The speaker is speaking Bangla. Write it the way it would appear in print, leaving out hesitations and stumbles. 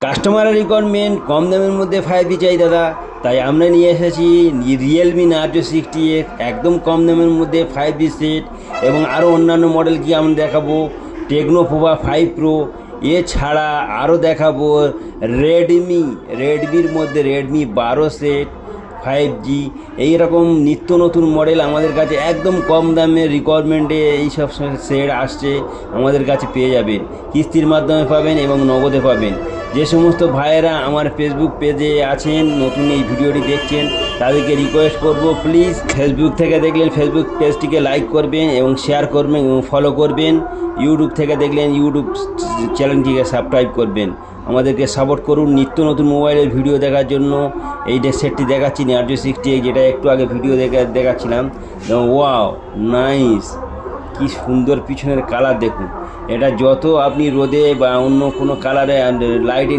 কাস্টমারের রিকোয়ারমেন্ট কম দামের মধ্যে 5G চাই দাদা, তাই আমরা নিয়ে এসেছি রিয়েলমি নার্জো 60X একদম কম দামের মধ্যে 5G সেট। এবং আরও অন্যান্য মডেল কি আমরা দেখাবো, টেকনো পোভা 5 প্রো, এছাড়া আরও দেখাবো রেডমির মধ্যে রেডমি 12 সেট 5G। এইরকম নিত্য নতুন মডেল আমাদের কাছে একদম কম দামে রিকোয়ারমেন্টে এইসব সেট আসছে, আমাদের কাছে পেয়ে যাবেন। কিস্তির মাধ্যমে পাবেন এবং নগদে পাবেন। যে সমস্ত ভাইয়েরা আমার ফেসবুক পেজে আছেন, নতুন এই ভিডিওটি দেখছেন, তাদেরকে রিকোয়েস্ট করব, প্লিজ ফেসবুক থেকে দেখলেন ফেসবুক পেজটিকে লাইক করবেন এবং শেয়ার করবেন এবং ফলো করবেন। ইউটিউব থেকে দেখলেন ইউটিউব চ্যানেলটিকে সাবস্ক্রাইব করবেন। আমাদেরকে সাপোর্ট করুন নিত্য নতুন মোবাইলের ভিডিও দেখার জন্য। এই সেটটি দেখাচ্ছি নার্জো 60X, যেটা একটু আগে ভিডিও দেখাচ্ছিলাম। ওয়াও, নাইস, কি সুন্দর পিছনের কালার দেখুন। এটা যত আপনি রোদে বা অন্য কোনো কালারে লাইটে